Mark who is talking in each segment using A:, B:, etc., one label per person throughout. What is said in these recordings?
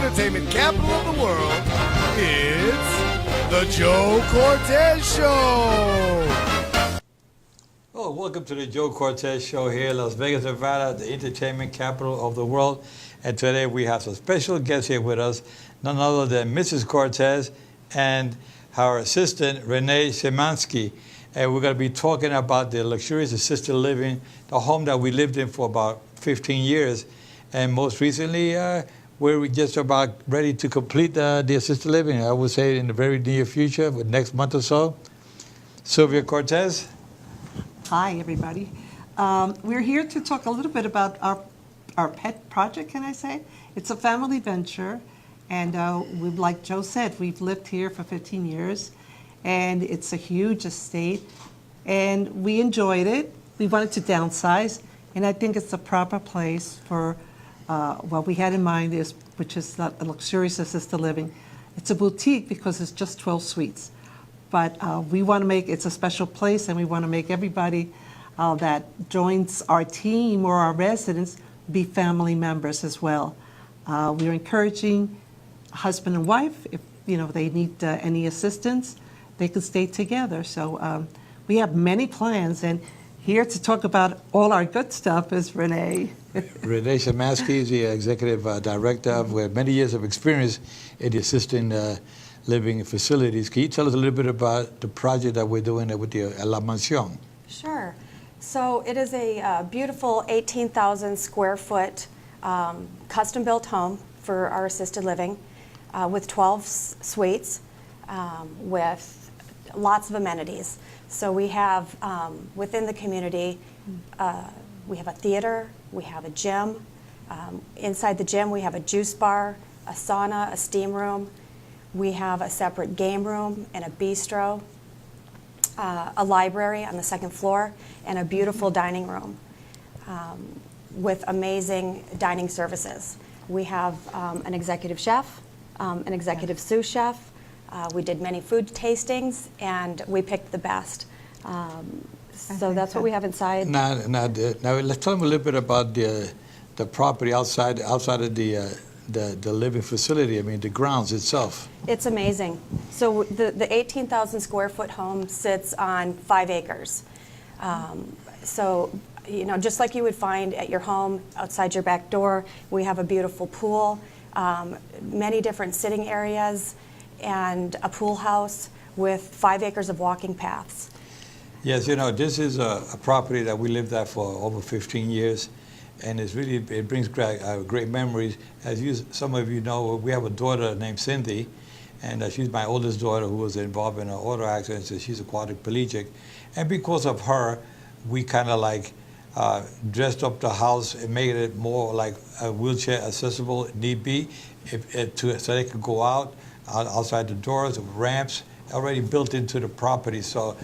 A: entertainment capital of the world, it's the Joe Cortez Show.
B: Oh, welcome to the Joe Cortez Show here in Las Vegas, Nevada, the entertainment capital of the world. And today we have some special guests here with us, none other than Mrs. Cortez and her assistant, Ranae Cemensky. And we're going to be talking about the luxurious assisted living, the home that we lived in for about 15 years. And most recently, we're just about ready to complete the assisted living. I would say in the very near future, next month or so. Sylvia Cortez.
C: Hi, everybody. We're here to talk a little bit about our pet project, can I say? It's a family venture, and like Joe said, we've lived here for 15 years, and it's a huge estate, and we enjoyed it. We wanted to downsize, and I think it's the proper place for what we had in mind, which is a luxurious assisted living. It's a boutique because it's just 12 suites. But we want to make it's a special place, and we want to make everybody that joins our team or our residents be family members as well. We're encouraging husband and wife, if they need any assistance, they can stay together. So we have many plans, and here to talk about all our good stuff is Ranae.
B: Ranae Cemensky is the executive director with many years of experience in the assisted living facilities. Can you tell us a little bit about the project that we're doing with the La Mansión?
D: Sure. So it is a beautiful 18,000 square foot custom-built home for our assisted living with 12 suites with lots of amenities. So we have within the community, we have a theater, we have a gym. Inside the gym, we have a juice bar, a sauna, a steam room. We have a separate game room and a bistro, a library on the second floor, and a beautiful dining room with amazing dining services. We have an executive chef, an executive sous chef. We did many food tastings, and we picked the best. So that's what we have inside.
B: Now, let's tell them a little bit about the property outside of the living facility. I mean, the grounds itself.
D: It's amazing. So the 18,000 square foot home sits on 5 acres. So, just like you would find at your home, outside your back door, we have a beautiful pool, many different sitting areas, and a pool house with 5 acres of walking paths.
B: Yes, this is a property that we lived at for over 15 years. And it brings great memories. As some of you know, we have a daughter named Cindy, and she's my oldest daughter who was involved in an auto accident, so she's a quadriplegic. And because of her, we kind of dressed up the house and made it more like a wheelchair accessible if need be, so they could go outside the doors, ramps already built into the property. So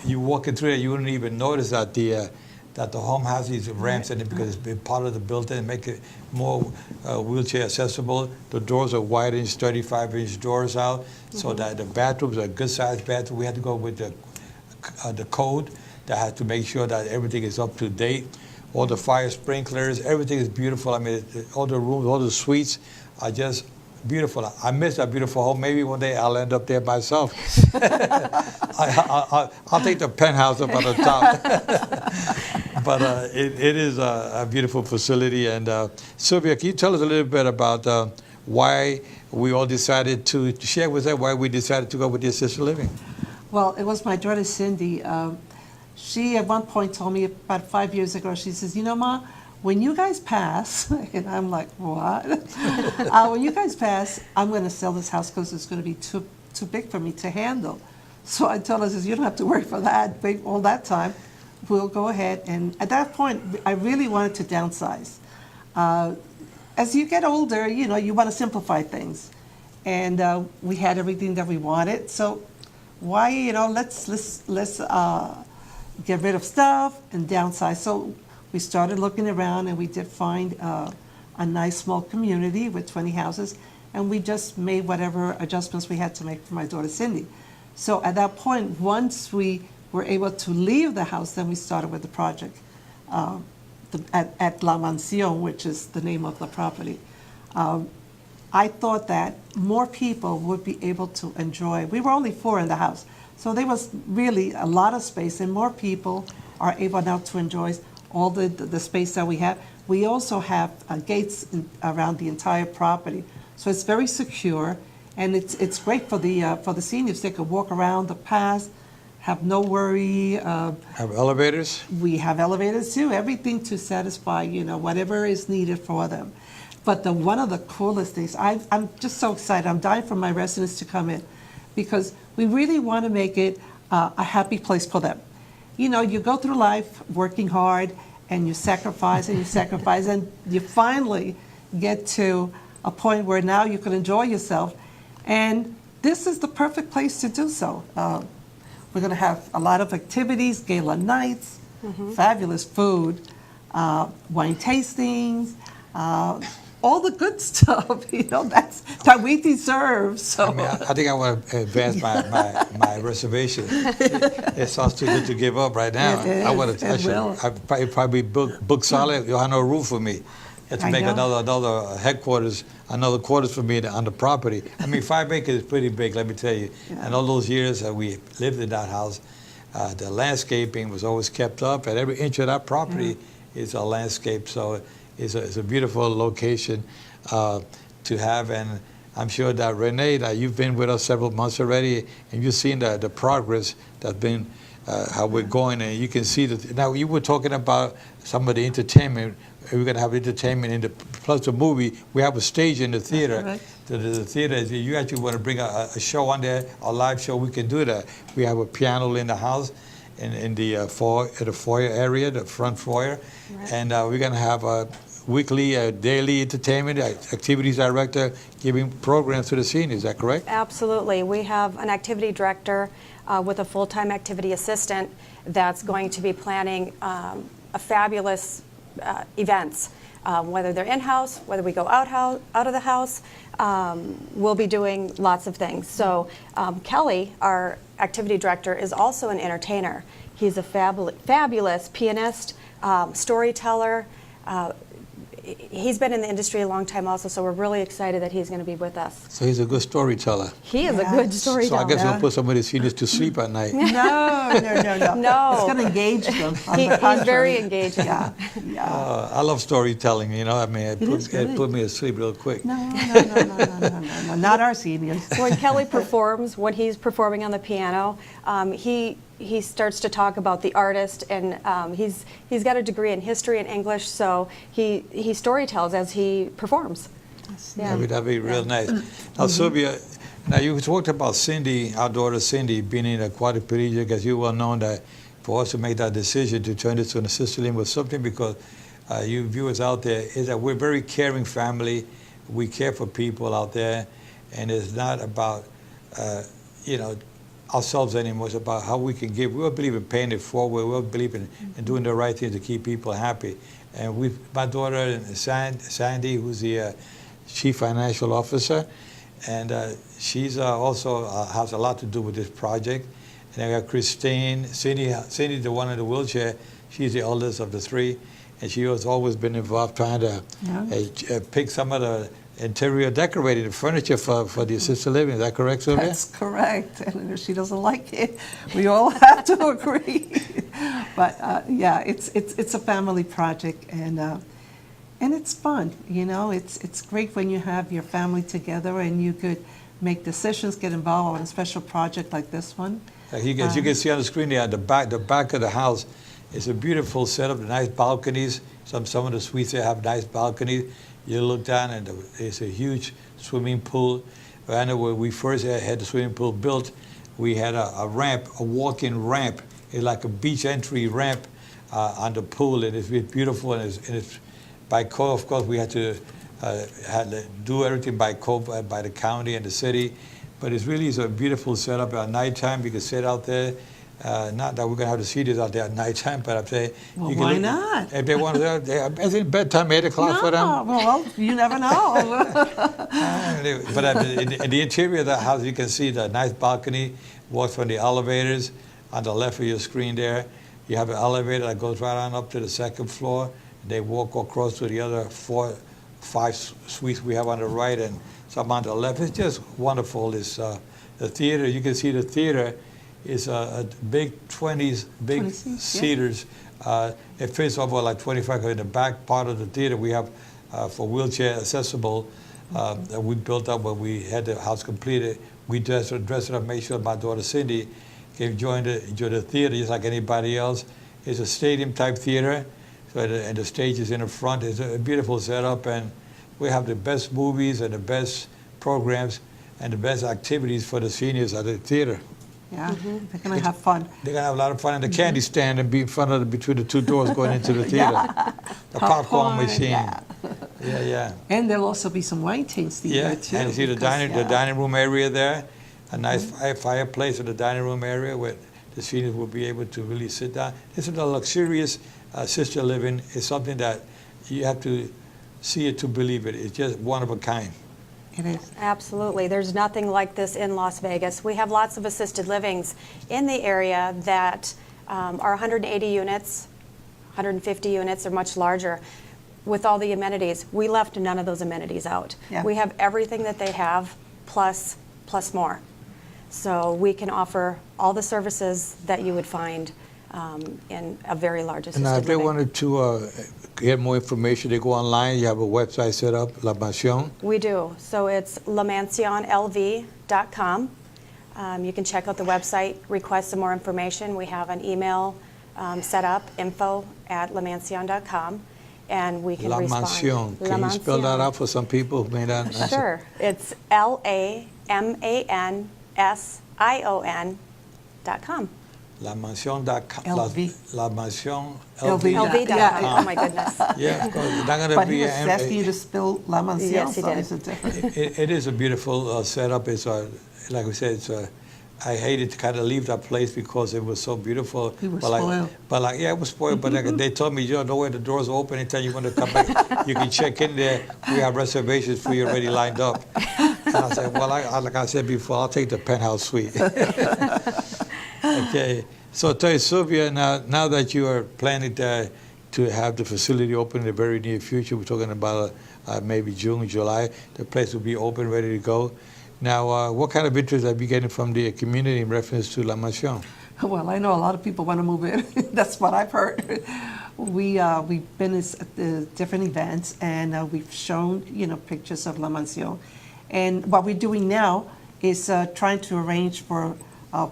B: you walking through it, you wouldn't even notice that the home has these ramps in it because it's been part of the building and make it more wheelchair accessible. The doors are wide-inch, 35-inch doors out, so that the bathrooms are a good-sized bathroom. We had to go with the code that has to make sure that everything is up to date. All the fire sprinklers, everything is beautiful. I mean, all the rooms, all the suites are just beautiful. I miss that beautiful home. Maybe one day I'll end up there myself. I'll take the penthouse up on the top. But it is a beautiful facility. And Sylvia, can you tell us a little bit about why we all decided to share with us why we decided to go with the assisted living?
C: Well, it was my daughter Cindy. She at one point told me about 5 years ago, she says, Ma, when you guys pass, and I'm like, what? When you guys pass, I'm going to sell this house because it's going to be too big for me to handle. So I told her, you don't have to worry for that. Wait all that time. We'll go ahead. And at that point, I really wanted to downsize. As you get older, you want to simplify things. And we had everything that we wanted. So why, let's get rid of stuff and downsize. So we started looking around, and we did find a nice small community with 20 houses, and we just made whatever adjustments we had to make for my daughter Cindy. So at that point, once we were able to leave the house, then we started with the project at La Mansión, which is the name of the property. I thought that more people would be able to enjoy. We were only 4 in the house, so there was really a lot of space, and more people are able now to enjoy all the space that we have. We also have gates around the entire property, so it's very secure, and it's great for the seniors. They could walk around the paths, have no worry.
B: Have elevators?
C: We have elevators too, everything to satisfy, whatever is needed for them. But one of the coolest things, I'm just so excited. I'm dying for my residents to come in because we really want to make it a happy place for them. You go through life working hard and you sacrifice and you sacrifice and you finally get to a point where now you can enjoy yourself. And this is the perfect place to do so. We're going to have a lot of activities, gala nights, fabulous food, wine tastings, all the good stuff. That's that we deserve. So
B: I think I want to advance my reservation. It sounds too good to give up right now.
C: It is,
B: I want to.
C: it will.
B: I probably book solid. You'll have no room for me. You have to
C: I
B: make
C: know.
B: another headquarters, another quarters for me on the property. I mean, 5 acres is pretty big, let me tell you.
C: Yeah.
B: And all those years that we lived in that house, the landscaping was always kept up, and every inch of that property is a landscape. So it's a beautiful location to have. And I'm sure that Ranae, that you've been with us several months already, and you've seen the progress that's been, how we're going, and you can see that. Now, you were talking about some of the entertainment. We're going to have entertainment in plus the movie. We have a stage in the theater.
C: Right.
B: The theater, if you actually want to bring a show on there, a live show, we can do that. We have a piano in the house, in the foyer area, the front foyer.
D: Right.
B: And we're going to have a weekly, daily entertainment, activities director giving programs to the seniors. Is that correct?
D: Absolutely. We have an activity director with a full-time activity assistant that's going to be planning a fabulous events, whether they're in-house, whether we go out of the house. We'll be doing lots of things. So Kelly, our activity director, is also an entertainer. He's a fabulous pianist, storyteller. He's been in the industry a long time also, so we're really excited that he's going to be with us.
B: So he's a good storyteller.
D: He is
C: Yeah.
D: a good
B: So
D: storyteller.
B: I guess we'll put some of the seniors to sleep at night.
C: No.
D: No.
C: It's going to engage them. On the
D: He's
C: contrary.
D: very engaging.
C: Yeah.
B: I love storytelling, I mean,
C: is
B: it
C: good.
B: put me to sleep real quick.
C: No, not our seniors.
D: When Kelly performs, when he's performing on the piano, he starts to talk about the artist, and he's got a degree in history and English, so he storytells as he performs. Yeah.
B: That'd be real nice. Now, Sylvia, now you talked about Cindy, our daughter Cindy, being in a quadriplegic, because you well known that for us to make that decision to turn this to an assisted living was something, because you viewers out there, is that we're a very caring family. We care for people out there, and it's not about, ourselves anymore. It's about how we can give. We all believe in paying it forward. We all believe in doing the right thing to keep people happy. And my daughter, Sandy, who's the Chief Financial Officer, and she's also has a lot to do with this project. And then we have Christine, Cindy, the one in the wheelchair. She's the oldest of the 3, and she has always been involved trying to pick some of the interior decorating, the furniture for the assisted living. Is that correct, Sylvia?
C: That's correct. And if she doesn't like it, we all have to agree. But it's a family project, and it's fun. It's great when you have your family together and you could make decisions, get involved on a special project like this one.
B: As you can see on the screen there, the back of the house is a beautiful setup, nice balconies. Some of the suites there have nice balconies. You look down and there's a huge swimming pool. I know when we first had the swimming pool built, we had a ramp, a walk-in ramp. It's like a beach entry ramp on the pool, and it's beautiful. And it's by code, of course, we had to do everything by code, by the county and the city. But it's really a beautiful setup. At nighttime, you can sit out there. Not that we're going to have the seniors out there at nighttime, but I'm saying...
C: Well, why not?
B: If they want to... Is it bedtime, 8 o'clock for them?
C: Well, you never know.
B: But in the interior of the house, you can see the nice balcony, walk from the elevators. On the left of your screen there, you have an elevator that goes right on up to the 2nd floor. They walk across to the other 4-5 suites we have on the right, and some on the left. It's just wonderful. It's the theater. You can see the theater is a big 20 seaters. It fits over like 25. In the back part of the theater, we have for wheelchair accessible that we built up when we had the house completed. We dress it up, make sure my daughter Cindy can enjoy the theater just like anybody else. It's a stadium type theater, so and the stage is in the front. It's a beautiful setup, and we have the best movies and the best programs and the best activities for the seniors at the theater.
C: Yeah, they're going to have fun.
B: They're going to have a lot of fun in the candy stand and be in front of between the two doors going into the theater. The popcorn machine. Yeah.
C: And there'll also be some wine tasting there too.
B: And you see the dining room area there, a nice fireplace in the dining room area where the seniors will be able to really sit down. This is a luxurious assisted living. It's something that you have to see it to believe it. It's just one of a kind.
C: It is.
D: Absolutely. There's nothing like this in Las Vegas. We have lots of assisted livings in the area that are 180 units, 150 units, or much larger with all the amenities. We left none of those amenities out.
C: Yeah.
D: We have everything that they have plus more. So we can offer all the services that you would find in a very large assisted
B: Now, if they
D: living.
B: wanted to get more information, they go online. You have a website set up, La Mansion.
D: We do. So it's lamansionlv.com. You can check out the website, request some more information. We have an email set up, info@lamansion.com, and we can
B: La
D: respond.
B: Mansion. Can you spell that out for some people who may not answer?
D: Sure. It's LAMANSION.com.
B: LaMansion.com.
C: LV.
B: La Mansion
C: LV.
D: LV.com.
C: Yeah.
D: Oh my goodness.
B: Yeah, of course. It's not going to
C: But
B: be
C: he was asking you to spell La Mansion,
D: Yes, he
C: so
D: did.
C: it's a different.
B: It is a beautiful setup. It's like we said, I hated to kind of leave that place because it was so beautiful.
C: We were
B: but like,
C: spoiled.
B: But like, yeah, it was spoiled. But like, they told me, you know where the doors are open. Anytime you want to come back, you can check in there. We have reservations for you already lined up. And I said, well, like I said before, I'll take the penthouse suite. Okay. So tell you, Sylvia, now that you are planning to have the facility open in the very near future, we're talking about maybe June, July, the place will be open, ready to go. Now, what kind of interest are you getting from the community in reference to La Mansion?
C: Well, I know a lot of people want to move in. That's what I've heard. We've been at the different events, and we've shown pictures of La Mansion. And what we're doing now is trying to arrange for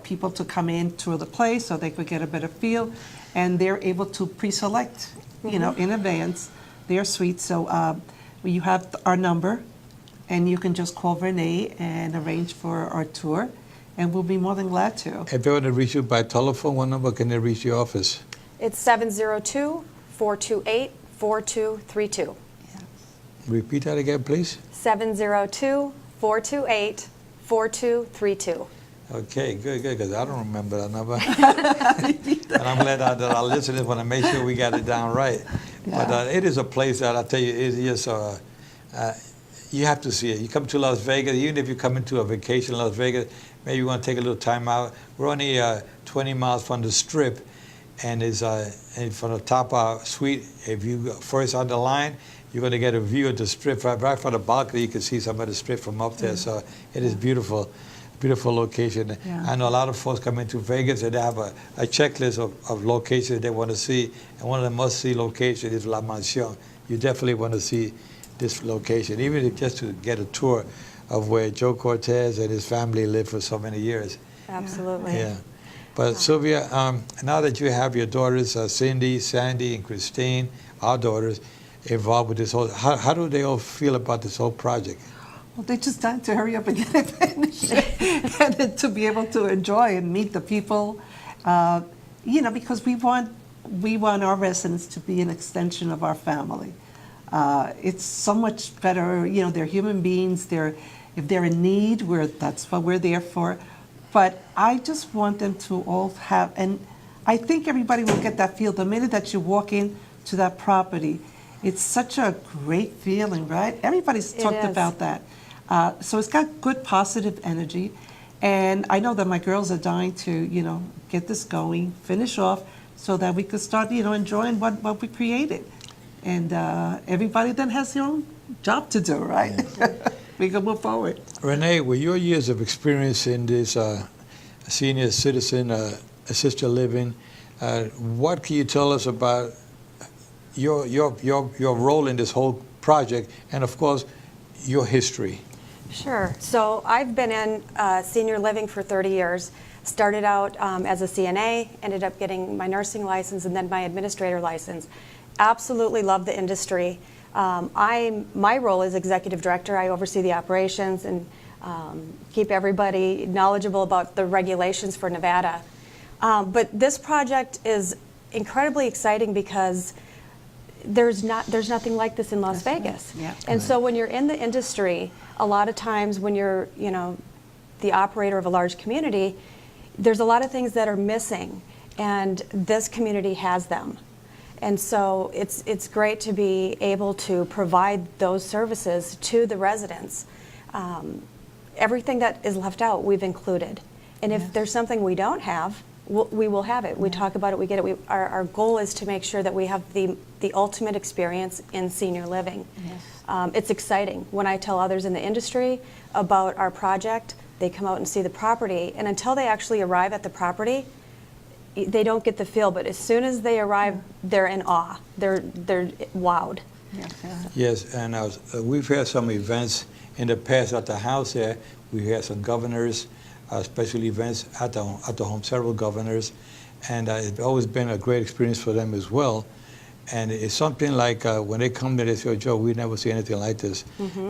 C: people to come in, tour the place, so they could get a better feel, and they're able to pre-select, in advance their suite. So you have our number, and you can just call Ranae and arrange for our tour, and we'll be more than glad to.
B: If they want to reach you by telephone, what number can they reach your office?
D: It's 702-428-4232.
B: Repeat that again, please.
D: 702-428-4232.
B: Okay, good, because I don't remember that number. And I'm glad that our listeners want to make sure we got it down right.
C: Yeah.
B: But it is a place that I tell you, it is just, you have to see it. You come to Las Vegas, even if you come into a vacation in Las Vegas, maybe you want to take a little time out. We're only 20 miles from the Strip, and and from the top of our suite, if you go first on the line, you're going to get a view of the Strip. Right from the balcony, you can see some of the Strip from up there. So it is beautiful. Beautiful location.
C: Yeah.
B: I know a lot of folks come into Vegas and they have a checklist of locations they want to see, and one of the must-see locations is La Mansion. You definitely want to see this location, even if just to get a tour of where Joe Cortez and his family lived for so many years.
D: Absolutely.
B: Yeah. But Sylvia, now that you have your daughters, Cindy, Sandy, and Christine, our daughters, involved with this whole, how do they all feel about this whole project?
C: Well, they just dying to hurry up and get it finished, and then to be able to enjoy and meet the people, because we want our residents to be an extension of our family. It's so much better, they're human beings. If they're in need, that's what we're there for. But I just want them to all have, and I think everybody will get that feel the minute that you walk into that property. It's such a great feeling, right? Everybody's talked about that. So it's got good positive energy, and I know that my girls are dying to, get this going, finish off, so that we could start, enjoying what we created. And everybody then has their own job to do, right?
B: Yeah.
C: we can move forward.
B: Ranae, with your years of experience in this senior citizen assisted living, what can you tell us about your role in this whole project, and of course, your history?
D: Sure. So I've been in senior living for 30 years. Started out as a CNA, ended up getting my nursing license and then my administrator license. Absolutely love the industry. My role is executive director. I oversee the operations and keep everybody knowledgeable about the regulations for Nevada. But this project is incredibly exciting because there's nothing like this in Las Vegas.
C: Yeah.
D: And so when you're in the industry, a lot of times when you're, the operator of a large community, there's a lot of things that are missing, and this community has them. And so it's great to be able to provide those services to the residents. Everything that is left out, we've included. And if there's something we don't have, we will have it. We talk about it, we get it. Our goal is to make sure that we have the ultimate experience in senior living.
C: Yes.
D: It's exciting. When I tell others in the industry about our project, they come out and see the property, and until they actually arrive at the property, they don't get the feel, but as soon as they arrive, they're in awe. They're wowed.
B: Yes, and we've had some events in the past at the house there. We had some governors, special events at the home, several governors, and it's always been a great experience for them as well. And it's something like when they come there, they say, "Oh, Joe, we never see anything like this."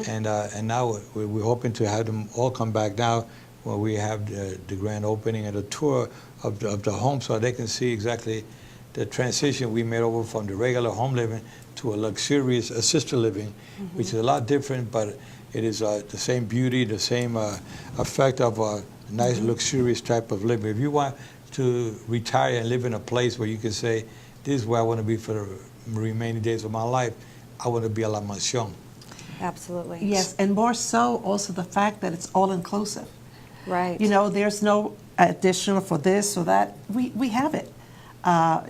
B: And now we're hoping to have them all come back now when we have the grand opening and a tour of the home, so they can see exactly the transition we made over from the regular home living to a luxurious assisted living, which is a lot different, but it is the same beauty, the same effect of a nice luxurious type of living. If you want to retire and live in a place where you can say, "This is where I want to be for the remaining days of my life," I want to be a la mansión.
D: Absolutely.
C: Yes, and more so also the fact that it's all inclusive.
D: Right.
C: There's no additional for this or that. We have it.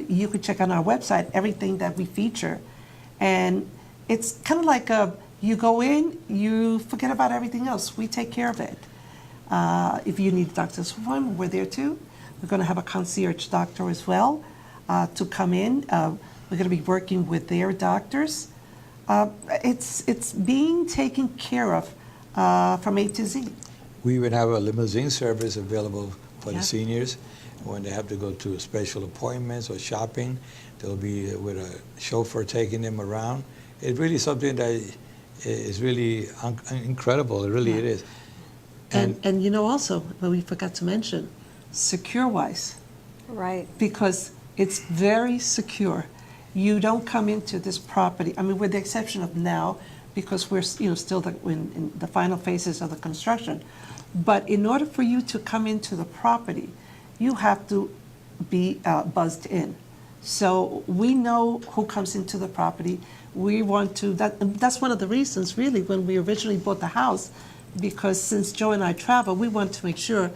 C: You could check on our website everything that we feature. And it's kind of like you go in, you forget about everything else. We take care of it. If you need a doctor's appointment, we're there too. We're going to have a concierge doctor as well to come in. We're going to be working with their doctors. It's being taken care of from A to Z.
B: We would have a limousine service available for
C: Yeah.
B: the seniors. When they have to go to special appointments or shopping, they'll be with a chauffeur taking them around. It's really something that is really incredible. It really it is.
C: And also, what we forgot to mention, secure-wise,
D: Right.
C: because it's very secure. You don't come into this property, I mean, with the exception of now, because we're still in the final phases of the construction. But in order for you to come into the property, you have to be buzzed in. So we know who comes into the property. We want to, that's one of the reasons really when we originally bought the house, because since Joe and I travel, we want to make sure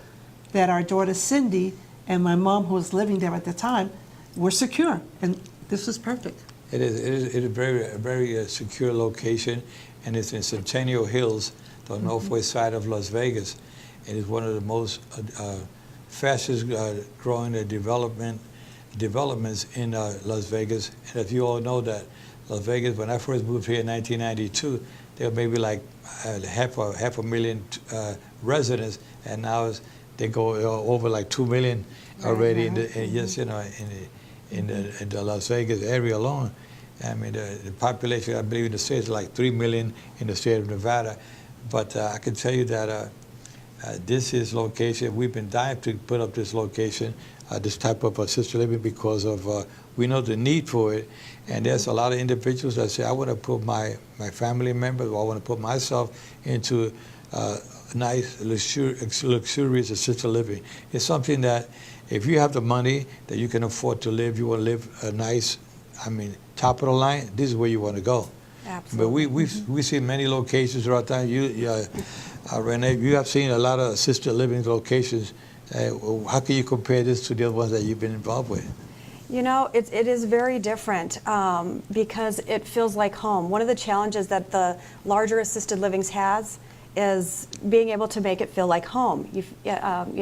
C: that our daughter Cindy and my mom, who was living there at the time, were secure. And this was perfect.
B: It is a very secure location, and it's in Centennial Hills, the northwest side of Las Vegas. It is one of the most fastest growing developments in Las Vegas. And if you all know that Las Vegas, when I first moved here in 1992, there were maybe like half a million residents, and now they go over like 2 million already in the Las Vegas area alone. I mean, the population, I believe in the state is like 3 million in the state of Nevada. But I can tell you that this is location, we've been dying to put up this location, this type of assisted living, because of, we know the need for it. And there's a lot of individuals that say, I want to put my family members, or I want to put myself into nice, luxurious assisted living. It's something that if you have the money that you can afford to live, you want to live a nice, top of the line, this is where you want to go.
D: Absolutely.
B: But we see many locations throughout time. Ranae, you have seen a lot of assisted living locations. How can you compare this to the other ones that you've been involved with?
D: It is very different because it feels like home. One of the challenges that the larger assisted livings has is being able to make it feel like home. You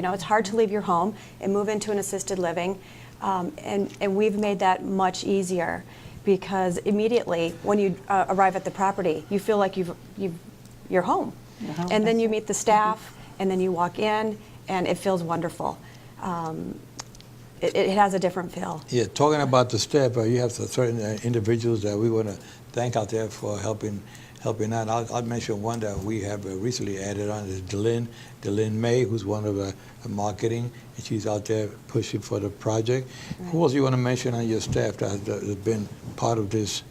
D: know, it's hard to leave your home and move into an assisted living, and we've made that much easier, because immediately when you arrive at the property, you feel like you're home. And then you meet the staff, and then you walk in, and it feels wonderful. It has a different feel.
B: Yeah, talking about the staff, you have certain individuals that we want to thank out there for helping out. I'll mention one that we have recently added on is Delynn May, who's one of the marketing, and she's out there pushing for the project. Right. Who else you want to mention on your staff that has been part of this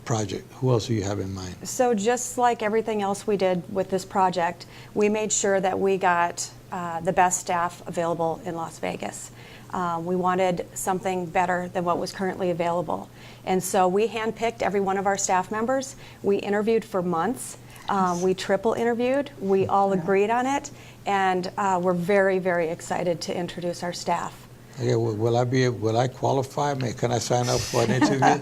B: project? Who else do you have in mind?
D: So just like everything else we did with this project, we made sure that we got the best staff available in Las Vegas. We wanted something better than what was currently available. And so we handpicked every one of our staff members. We interviewed for months. We triple interviewed. We all agreed on it. And we're very, very excited to introduce our staff.
B: Okay, will I qualify? Can I sign up for an interview?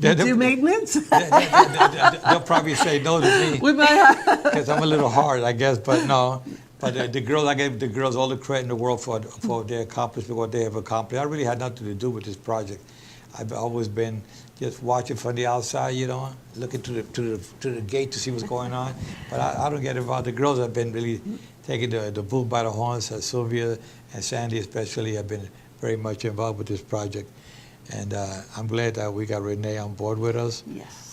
C: You do maintenance?
B: They'll probably say no to me because I'm a little hard, I guess. But no, the girls, I gave the girls all the credit in the world for their accomplishment, what they have accomplished. I really had nothing to do with this project. I've always been just watching from the outside, you know, looking to the gate to see what's going on. But I don't get involved. The girls have been really taking the bull by the horns. Sylvia and Sandy especially have been very much involved with this project. And I'm glad that we got Ranae on board with us,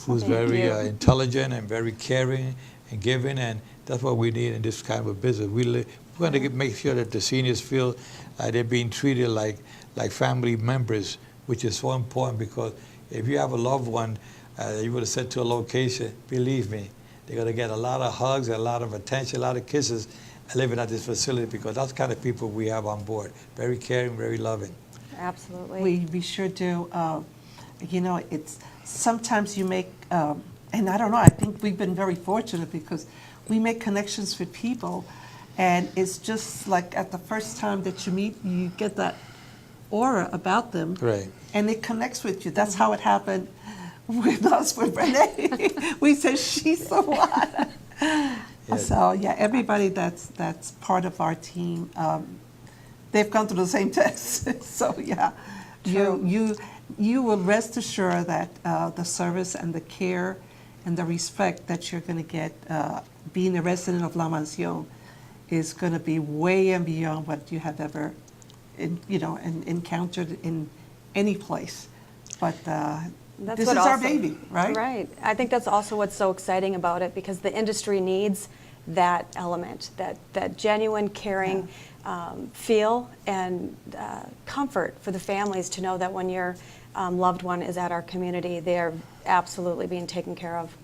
B: who's very intelligent and very caring and giving, and that's what we need in this kind of a business. We're going to make sure that the seniors feel they're being treated like family members, which is so important, because if you have a loved one you would have sent to a location, believe me, they're going to get a lot of hugs, a lot of attention, a lot of kisses living at this facility, because that's the kind of people we have on board. Very caring, very loving.
D: Absolutely.
C: We sure do. You know, it's sometimes you make, and I don't know, I think we've been very fortunate because we make connections with people, and it's just like at the first time that you meet, you get that aura about them,
B: right?
C: And it connects with you. That's how it happened with us, with Ranae. We said, she's the one. So yeah, everybody that's part of our team, they've gone through the same test. So yeah, you will rest assured that the service and the care and the respect that you're going to get being a resident of La Mansión is going to be way and beyond what you have ever, encountered in any place. But this is our baby, right?
D: Right. I think that's also what's so exciting about it, because the industry needs that element, that genuine, caring feel and comfort for the families to know that when your loved one is at our community, they are absolutely being taken care of.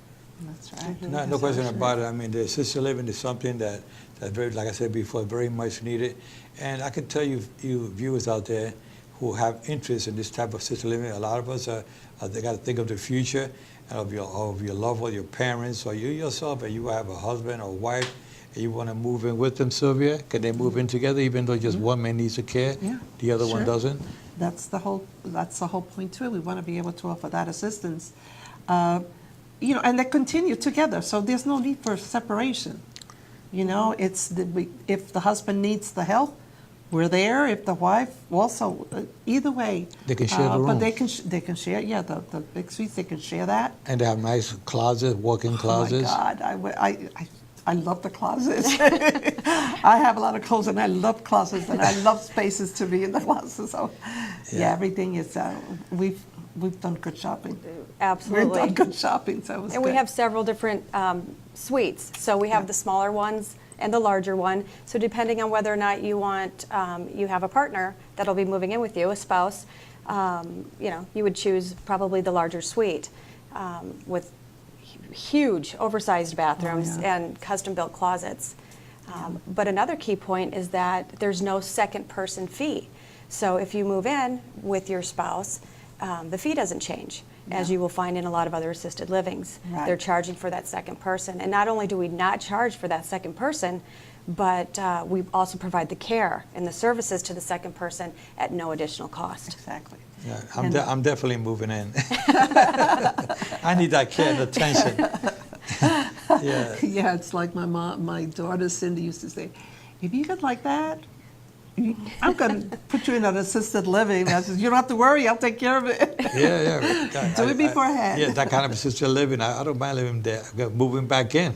C: That's right.
B: No question about it. I mean, the assisted living is something that's very, like I said before, very much needed. And I can tell you viewers out there who have interest in this type of assisted living, a lot of us they got to think of the future of your loved one, your parents, or you yourself, and you have a husband or wife, and you want to move in with them, Sylvia. Can they move in together, even though just one man needs the care, the other one doesn't?
C: That's the whole point to it. We want to be able to offer that assistance, and they continue together. So there's no need for separation. It's if the husband needs the help, we're there. If the wife also, either way,
B: they can share the rooms.
C: But they can share. Yeah, the big suites, they can share that.
B: And they have nice closets, walk-in closets.
C: Oh my God, I love the closets. I have a lot of clothes, and I love closets, and I love spaces to be in the closets. So, everything is. We've done good shopping.
D: Absolutely.
C: We've done good shopping, so it was
D: And
C: good.
D: we have several different suites. So we have the smaller ones and the larger one. So depending on whether or not you want, you have a partner that'll be moving in with you, a spouse, you would choose probably the larger suite with huge, oversized bathrooms and custom-built closets. But another key point is that there's no second person fee. So if you move in with your spouse, the fee doesn't change, as you will find in a lot of other assisted livings.
C: Right.
D: They're charging for that second person. And not only do we not charge for that second person, but we also provide the care and the services to the second person at no additional cost.
C: Exactly.
B: Yeah, I'm definitely moving in. I need that care and attention. Yeah.
C: Yeah, it's like my daughter Cindy used to say, if you get like that, I'm going to put you in an assisted living. I said, you don't have to worry, I'll take care of it.
B: Yeah.
C: Do it beforehand.
B: Yeah, that kind of assisted living. I don't mind living there. Moving back in.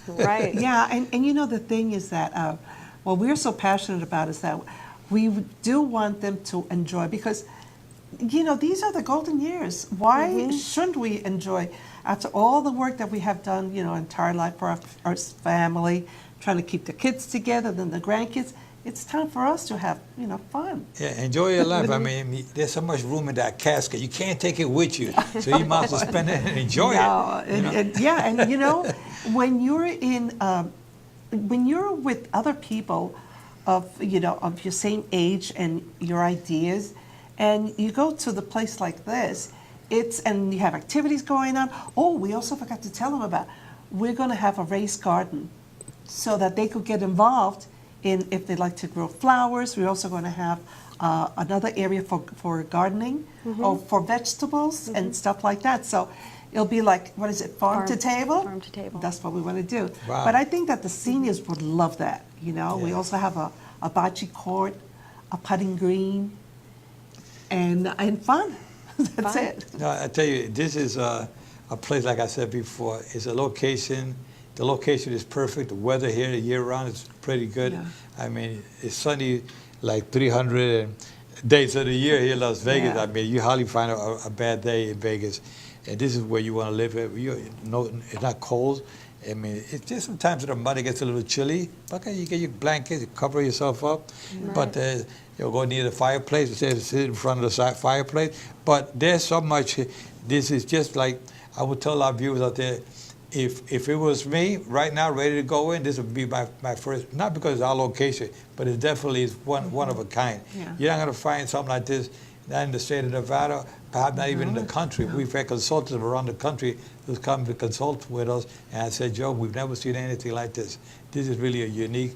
D: Right.
C: Yeah, and you know, the thing is that what we're so passionate about is that we do want them to enjoy, because, you know, these are the golden years. Why shouldn't we enjoy, after all the work that we have done, you know, entire life for our family, trying to keep the kids together, then the grandkids, it's time for us to have, you know, fun.
B: Yeah, enjoy your life. I mean, there's so much room in that casket. You can't take it with you. So you might as well spend it and enjoy it.
C: And you know, when you're when you're with other people of, you know, of your same age and your ideas, and you go to the place like this, and you have activities going on. Oh, we also forgot to tell them about, we're going to have a raised garden so that they could get involved in, if they like to grow flowers. We're also going to have another area for gardening or for vegetables and stuff like that. So it'll be like, what is it, farm to table?
D: Farm to table.
C: That's what we want to do.
B: Wow.
C: But I think that the seniors would love that, you know. We
B: Yeah.
C: also have a bocce court, a putting green, and fun. That's
D: Fun.
C: it.
B: No, I tell you, this is a place, like I said before, it's a location. The location is perfect. The weather here year-round is pretty good.
C: Yeah.
B: I mean, it's sunny like 300 days of the year here in Las Vegas.
C: Yeah.
B: I mean, you hardly find a bad day in Vegas. And this is where you want to live. It's not cold. I mean, it's just sometimes the mud gets a little chilly. But you get your blankets, you cover yourself up.
D: Right.
B: But you'll go near the fireplace, sit in front of the fireplace. But there's so much. This is just like, I would tell our viewers out there, if it was me right now, ready to go in, this would be my first, not because it's our location, but it definitely is one of a kind.
C: Yeah.
B: You're not going to find something like this, not in the state of Nevada, perhaps not even in the country. We've had consultants around the country who's come to consult with us, and I said, Joe, we've never seen anything like this. This is really a unique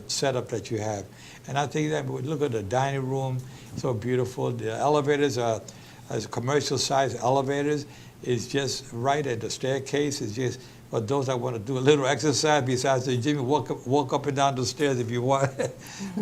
B: setup that you have. And I think that we look at the dining room, so beautiful. The elevators are as commercial-sized elevators. It's just right at the staircase. It's just for those that want to do a little exercise besides the gym, walk up and down the stairs if you want.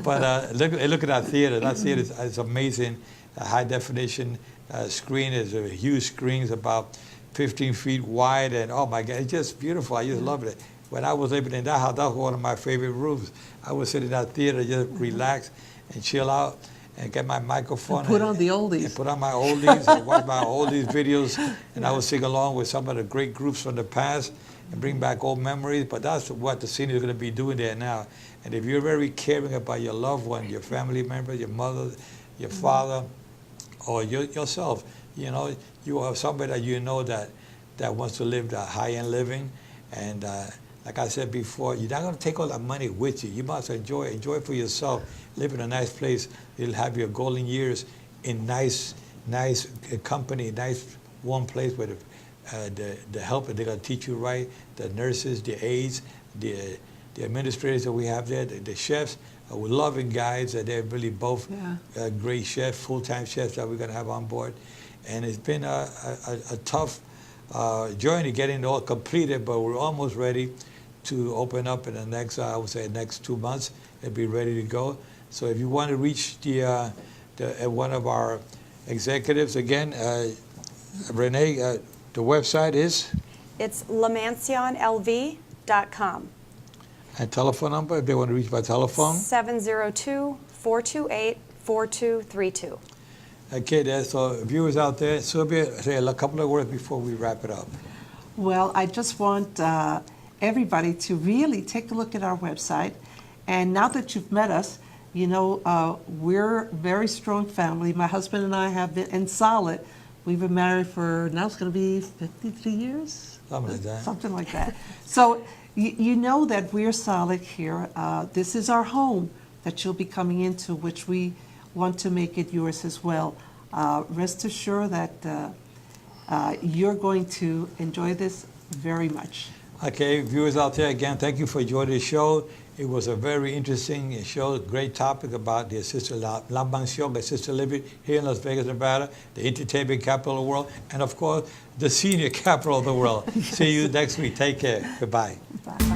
B: But look at our theater. That theater is amazing. A high definition screen is a huge screen. It's about 15 feet wide, and oh my God, it's just beautiful. I just love it. When I was living in that house, that was one of my favorite rooms. I would sit in that theater, just relax and chill out, and get my microphone.
C: Put on the oldies.
B: And put on my oldies, and watch my oldies videos, and I would sing along with some of the great groups from the past and bring back old memories. But that's what the seniors are going to be doing there now. And if you're very caring about your loved one, your family member, your mother, your father, or yourself, you know, you have somebody that you know that wants to live that high-end living. And like I said before, you're not going to take all that money with you. You must enjoy it for yourself. Live in a nice place. You'll have your golden years in nice company, nice warm place where the help, they're going to teach you right. The nurses, the aides, the administrators that we have there, the chefs, we're loving guys. They're really both great chefs, full-time chefs that we're going to have on board. And it's been a tough journey getting it all completed, but we're almost ready to open up in the next, I would say, next 2 months. It'll be ready to go. So if you want to reach one of our executives, again, Ranae, the website is?
D: It's lamansionlv.com.
B: And telephone number, if they want to reach by telephone?
D: 702-428-4232.
B: Okay, there's viewers out there. Sylvia, say a couple of words before we wrap it up.
C: Well, I just want everybody to really take a look at our website. And now that you've met us, you know, we're a very strong family. My husband and I have been, and solid. We've been married for, now it's going to be 53 years?
B: Something like that.
C: Something like that. So you know that we're solid here. This is our home that you'll be coming into, which we want to make it yours as well. Rest assured that you're going to enjoy this very much.
B: Okay, viewers out there, again, thank you for joining the show. It was a very interesting show, great topic about the assisted la pension, assisted living here in Las Vegas, Nevada, the entertainment capital of the world, and of course, the senior capital of the world. See you next week. Take care. Goodbye.
C: Bye.